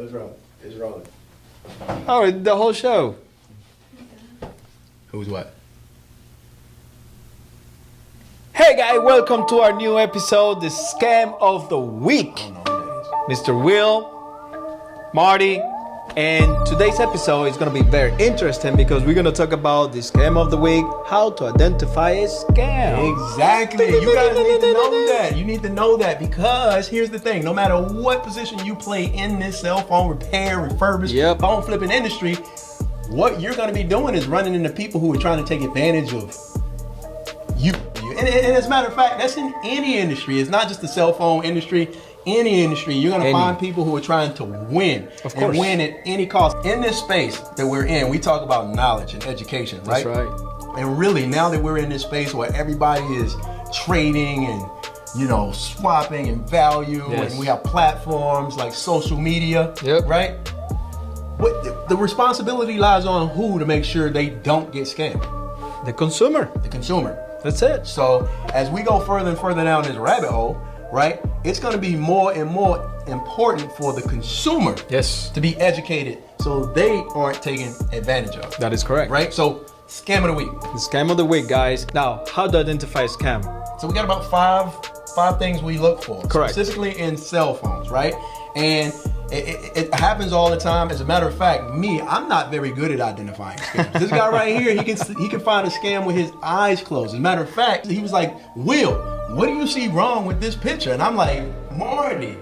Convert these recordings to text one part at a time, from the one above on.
What's wrong? It's rolling. Oh, the whole show. Who's what? Hey guys, welcome to our new episode, the Scam of the Week. I don't know who that is. Mr. Will, Marty, and today's episode is going to be very interesting because we're going to talk about the Scam of the Week, how to identify a scam. Exactly. You guys need to know that. You need to know that because here's the thing. No matter what position you play in this cell phone repair, refurbish, phone flipping industry, what you're going to be doing is running into people who are trying to take advantage of you. And as a matter of fact, that's in any industry. It's not just the cell phone industry. Any industry, you're going to find people who are trying to win. Of course. And win at any cost. In this space that we're in, we talk about knowledge and education, right? That's right. And really, now that we're in this space where everybody is trading and, you know, swapping and value, and we have platforms like social media, right? What the responsibility lies on who to make sure they don't get scammed? The consumer. The consumer. That's it. So as we go further and further down this rabbit hole, right, it's going to be more and more important for the consumer to be educated so they aren't taken advantage of. That is correct. Right? So, scam of the week. The scam of the week, guys. Now, how to identify a scam? So we got about five things we look for. Correct. Specifically in cell phones, right? And it happens all the time. As a matter of fact, I'm not very good at identifying scams. This guy right here, he can find a scam with his eyes closed. As a matter of fact, he was like, Will, what do you see wrong with this picture? And I'm like, Marty,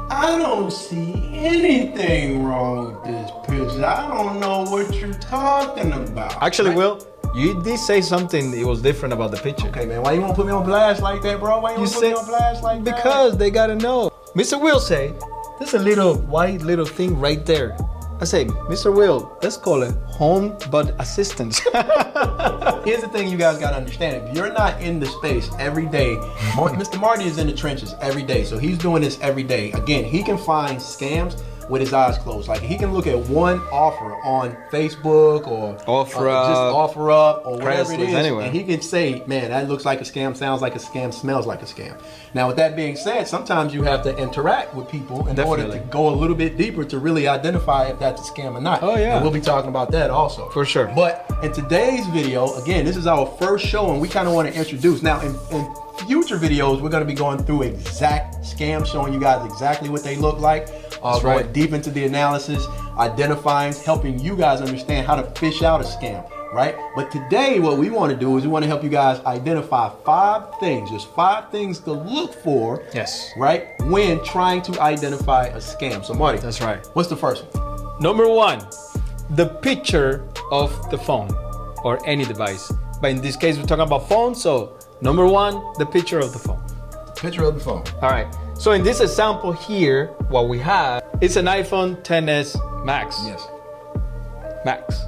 I don't see anything wrong with this picture. I don't know what you're talking about. Actually, Will, you did say something that was different about the picture. Okay, man, why you want to put me on blast like that, bro? Why you want to put me on blast like that? Because they got to know. Mr. Will say, there's a little white little thing right there. I say, Mr. Will, let's call it home but assistance. Here's the thing you guys got to understand. If you're not in the space every day, Mr. Marty is in the trenches every day. So he's doing this every day. Again, he can find scams with his eyes closed. Like he can look at one offer on Facebook or just offer up or whatever it is. Anyway. And he can say, man, that looks like a scam, sounds like a scam, smells like a scam. Now, with that being said, sometimes you have to interact with people in order to go a little bit deeper to really identify if that's a scam or not. Oh, yeah. And we'll be talking about that also. For sure. But in today's video, again, this is our first show and we kind of want to introduce. Now, in future videos, we're going to be going through exact scams, showing you guys exactly what they look like, going deep into the analysis, identifying, helping you guys understand how to fish out a scam, right? But today, what we want to do is we want to help you guys identify 5 things, just 5 things to look for, right, when trying to identify a scam. So, Marty, that's right. What's the first one? Number 1, the picture of the phone or any device. But in this case, we're talking about phone, so number 1, the picture of the phone. Picture of the phone. All right. So in this example here, what we have is an iPhone XS Max. Yes. Max.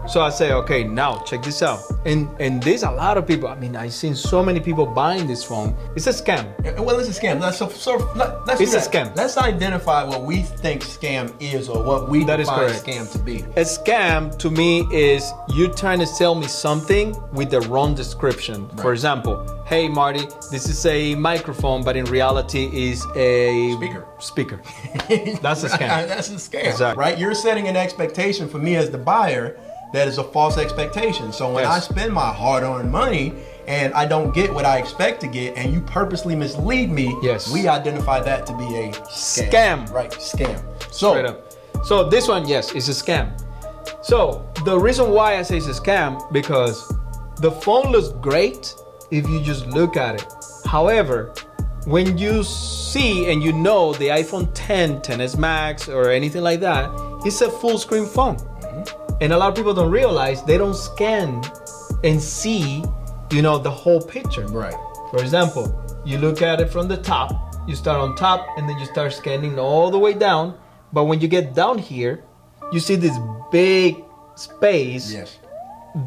So I say, okay, now check this out. And there's a lot of people. I mean, I've seen so many people buying this phone. It's a scam. Well, it's a scam. Let's it's a scam. Let's identify what we think scam is or what we define scam to be. A scam to me is you trying to sell me something with the wrong description. Right. For example, hey Marty, this is a microphone, but in reality is a speaker. That's a scam. That's a scam. Exactly. Right? You're setting an expectation for me as the buyer that is a false expectation. So when I spend my hard-earned money and I don't get what I expect to get and you purposely mislead me, we identify that to be a scam. Right, scam. So, straight up. So this one, yes, is a scam. So the reason why I say it's a scam, because the phone looks great if you just look at it. However, when you see and you know the iPhone 10, XS Max or anything like that, it's a full screen phone. And a lot of people don't realize they don't scan and see, you know, the whole picture. Right. For example, you look at it from the top, you start on top and then you start scanning all the way down. But when you get down here, you see this big space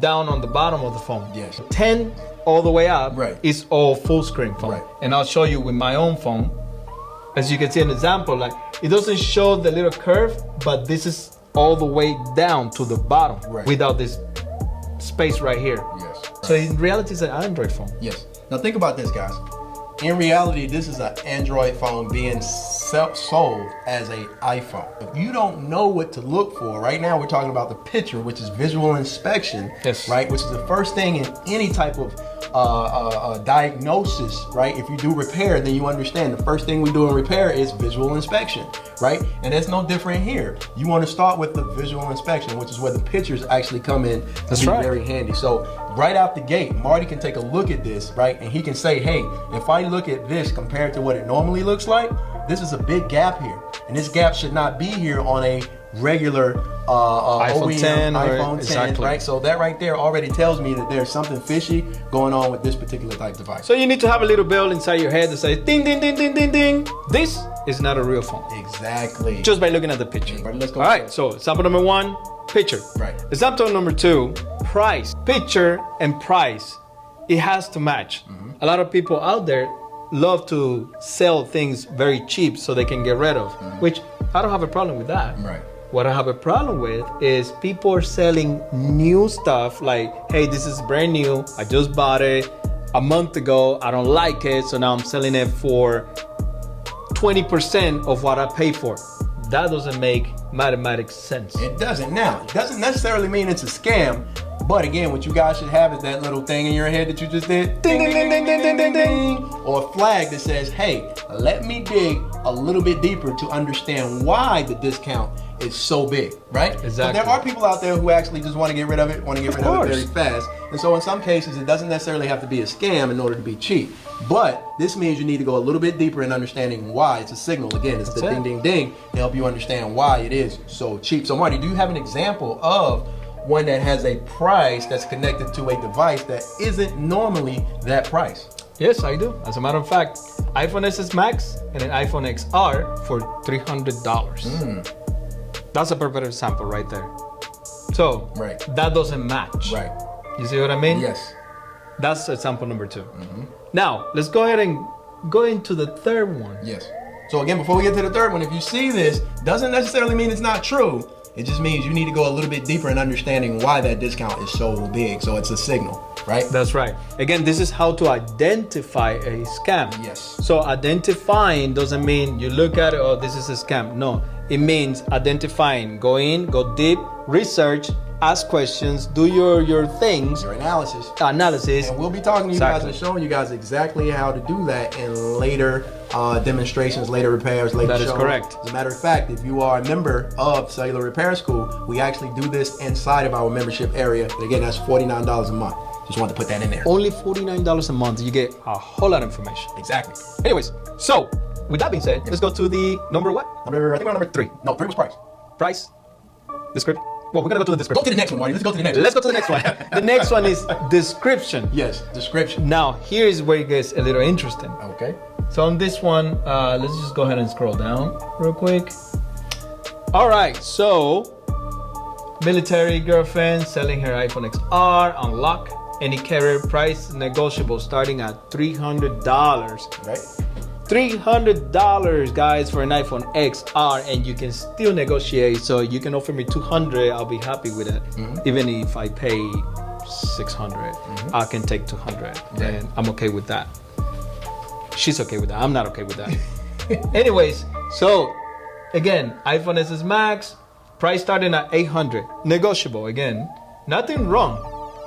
down on the bottom of the phone. 10 all the way up is all full screen phone. And I'll show you with my own phone. As you can see an example, like it doesn't show the little curve, but this is all the way down to the bottom without this space right here. So in reality, it's an Android phone. Now think about this, guys. In reality, this is an Android phone being sold as an iPhone. If you don't know what to look for, right now we're talking about the picture, which is visual inspection, yes, right? Which is the first thing in any type of diagnosis, right? If you do repair, then you understand the first thing we do in repair is visual inspection, right? And it's no different here. You want to start with the visual inspection, which is where the pictures actually come in. That's right. Very handy. So right out the gate, Marty can take a look at this, right? And he can say, hey, if I look at this compared to what it normally looks like, this is a big gap here. And this gap should not be here on a regular iPhone OEM, 10, iPhone 10, exactly. right? So that right there already tells me that there's something fishy going on with this particular type device. So you need to have a little bell inside your head that says ding, ding, ding, ding, ding, ding. This is not a real phone. Exactly. Just by looking at the picture. Right, let's go. All right, so example number 1, picture. Right. Example number 2, price. Picture and price, it has to match. A lot of people out there love to sell things very cheap so they can get rid of, which I don't have a problem with that. Right. What I have a problem with is people are selling new stuff like, hey, this is brand new. I just bought it a month ago. I don't like it, so now I'm selling it for 20% of what I paid for. That doesn't make mathematical sense. It doesn't. Now, it doesn't necessarily mean it's a scam, but again, what you guys should have is that little thing in your head that you just did, ding, ding, ding, ding, ding, ding, ding, ding, or a flag that says, hey, let me dig a little bit deeper to understand why the discount is so big, right? Exactly. There are people out there who actually just want to get rid of it, of it very fast. And so in some cases, it doesn't necessarily have to be a scam in order to be cheap. But this means you need to go a little bit deeper in understanding why. It's a signal. Again, it's the ding, ding, ding to help you understand why it is so cheap. So Marty, do you have an example of one that has a price that's connected to a device that isn't normally that price? Yes, I do. As a matter of fact, iPhone XS Max and an iPhone XR for $300. That's a perfect example right there. So right. That doesn't match. Right. You see what I mean? Yes. That's example number 2. Now, let's go ahead and go into the third one. Yes. So again, before we get to the third one, if you see this, doesn't necessarily mean it's not true. It just means you need to go a little bit deeper in understanding why that discount is so big. So it's a signal, right? That's right. Again, this is how to identify a scam. Yes. So identifying doesn't mean you look at it, oh, this is a scam. No, it means identifying. Go in, go deep, research, ask questions, do your things. Your analysis. And we'll be talking to you guys and showing you guys exactly how to do that in later demonstrations, later repairs, later shows. That is correct. As a matter of fact, if you are a member of Cellular Repair School, we actually do this inside of our membership area. And again, that's $49 a month. Just wanted to put that in there. Only $49 a month. You get a whole lot of information. Exactly. Anyways, so with that being said, let's go to the number what? I think we're on number 3. No, 3 was price. Price. Description. Well, we're gonna go to the description. Go to the next one, Marty. Let's go to the next one. Let's go to the next one. The next one is description. Yes, description. Now, here is where it gets a little interesting. Okay. So on this one, let's just go ahead and scroll down real quick. All right, so military girlfriend selling her iPhone XR, unlock any carrier, price negotiable starting at $300. Right. $300, guys, for an iPhone XR, and you can still negotiate. So you can offer me $200, I'll be happy with it. Even if I pay $600, I can take $200, and I'm okay with that. She's okay with that. I'm not okay with that. Anyways, so again, iPhone XS Max, price starting at $800, negotiable. Again, nothing wrong.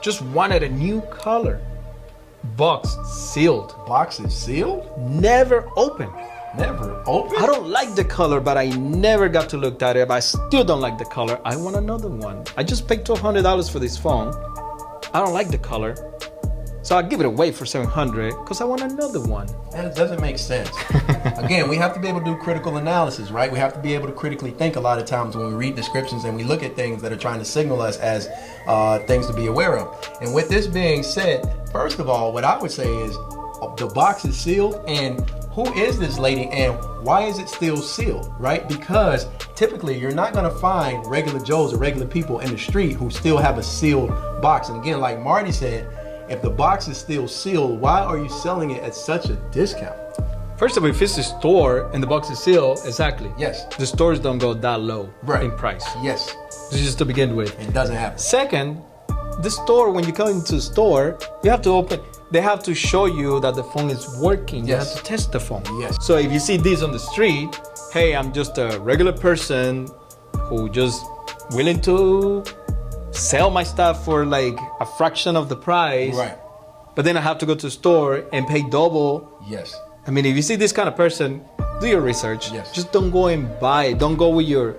Just wanted a new color. Box sealed. Box is sealed? Never open. Never open? I don't like the color, but I never got to look at it. But I still don't like the color. I want another one. I just paid $1,200 for this phone. I don't like the color. So I'll give it away for $700 because I want another one. That doesn't make sense. Again, we have to be able to do critical analysis, right? We have to be able to critically think a lot of times when we read descriptions and we look at things that are trying to signal us as things to be aware of. And with this being said, first of all, what I would say is the box is sealed, and who is this lady and why is it still sealed, right? Because typically you're not gonna find regular Joes or regular people in the street who still have a sealed box. And again, like Marty said, if the box is still sealed, why are you selling it at such a discount? First of all, if it's a store and the box is sealed, exactly. Yes. The stores don't go that low in price. Yes. This is just to begin with. It doesn't happen. Second, the store, when you come into the store, you have to open. They have to show you that the phone is working. Yes. You have to test the phone. Yes. So if you see this on the street, hey, I'm just a regular person who just willing to sell my stuff for like a fraction of the price. Right. But then I have to go to the store and pay double. Yes. I mean, if you see this kind of person, do your research. Yes. Just don't go and buy it. Don't go with your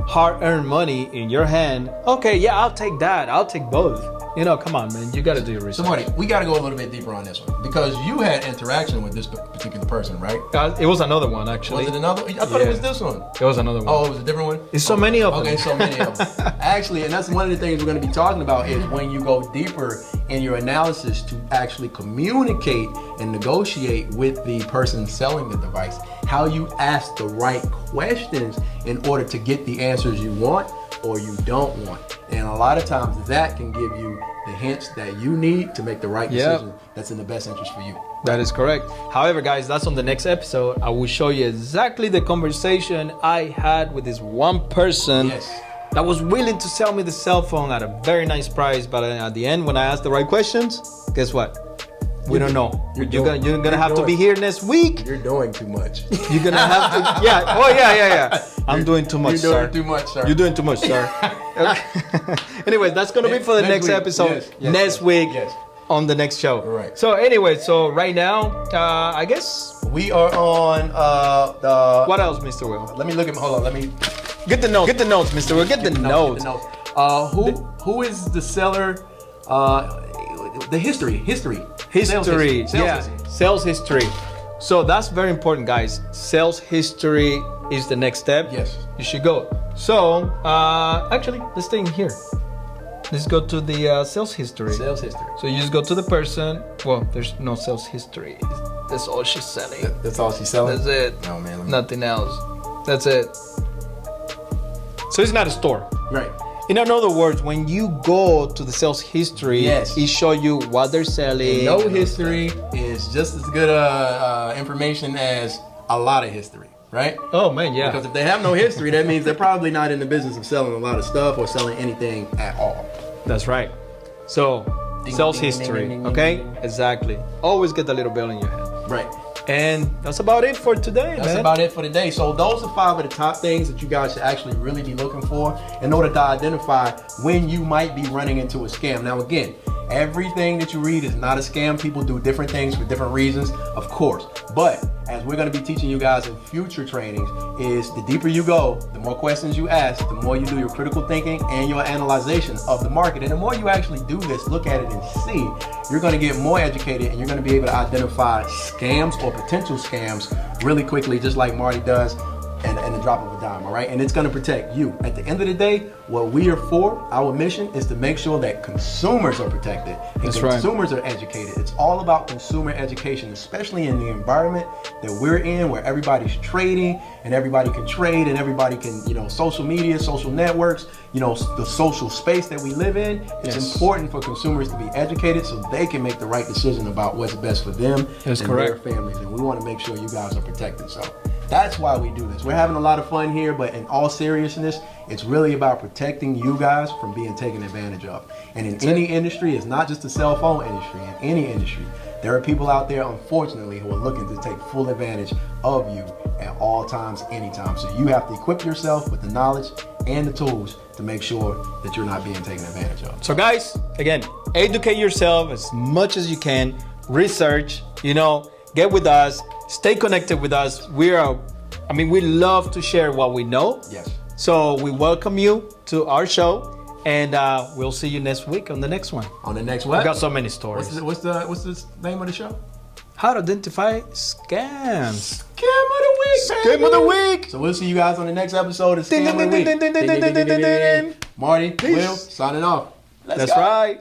hard-earned money in your hand. Okay, yeah, I'll take that. I'll take both. You know, come on, man. You got to do your research. So, Marty, we got to go a little bit deeper on this one because you had interaction with this particular person, right? It was another one, actually. Was it another? I thought it was this one. It was another one. Oh, it was a different one? There's so many of them. Okay, so many of them. Actually, and that's one of the things we're going to be talking about is when you go deeper in your analysis to actually communicate and negotiate with the person selling the device, how you ask the right questions in order to get the answers you want or you don't want. And a lot of times that can give you the hints that you need to make the right decision that's in the best interest for you. That is correct. However, guys, that's on the next episode. I will show you exactly the conversation I had with this one person that was willing to sell me the cell phone at a very nice price. But at the end, when I asked the right questions, guess what? We don't know. You're gonna have to be here next week. You're doing too much. You're gonna have to. Yeah. Oh yeah. I'm doing too much, sir. You're doing too much, sir. You're doing too much, sir. Okay. Anyways, that's gonna be for the next episode next week on the next show. Right. So anyway, so right now, I guess we are on the. What else, Mr. Will? Let me look at. Hold on. Let me get the notes. Get the notes, Mr. Will. Get the notes. Who is the seller? The history. Sales history. So that's very important, guys. Sales history is the next step. Yes. You should go. So, actually, let's stay in here. Let's go to the sales history. Sales history. So you just go to the person. Well, there's no sales history. That's all she's selling. That's all she's selling? That's it. No, man. Nothing else. That's it. So it's not a store. Right. In other words, when you go to the sales history, it shows you what they're selling. No history is just as good information as a lot of history, right? Oh man, yeah. Because if they have no history, that means they're probably not in the business of selling a lot of stuff or selling anything at all. That's right. So, sales history, okay? Exactly. Always get the little bell in your head. Right. And that's about it for today, That's about it for today. So those are 5 of the top things that you guys should actually really be looking for in order to identify when you might be running into a scam. Now, again, everything that you read is not a scam. People do different things for different reasons, of course. But as we're going to be teaching you guys in future trainings, is the deeper you go, the more questions you ask, the more you do your critical thinking and your analyzation of the market. And the more you actually do this, look at it and see, you're going to get more educated and you're going to be able to identify scams or potential scams really quickly, just like Marty does, and the drop of a dime, all right? And it's going to protect you. At the end of the day, what we are for, our mission is to make sure that consumers are protected and consumers are educated. It's all about consumer education, especially in the environment that we're in, where everybody's trading and everybody can trade and everybody can, social media, social networks, the social space that we live in. It's important for consumers to be educated so they can make the right decision about what's best for them and their families. And we want to make sure you guys are protected. So that's why we do this. We're having a lot of fun here, but in all seriousness, it's really about protecting you guys from being taken advantage of. And in any industry, it's not just the cell phone industry, in any industry, there are people out there, unfortunately, who are looking to take full advantage of you at all times, anytime. So you have to equip yourself with the knowledge and the tools to make sure that you're not being taken advantage of. So guys, again, educate yourself as much as you can, research, get with us, stay connected with us. We love to share what we know. Yes. So we welcome you to our show, and we'll see you next week on the next one. On the next what? We got so many stories. What's the name of the show? How to identify scams. Scam of the week, baby. Scam of the week. So we'll see you guys on the next episode of Scam of the Week. Marty, Will, signing off. That's right.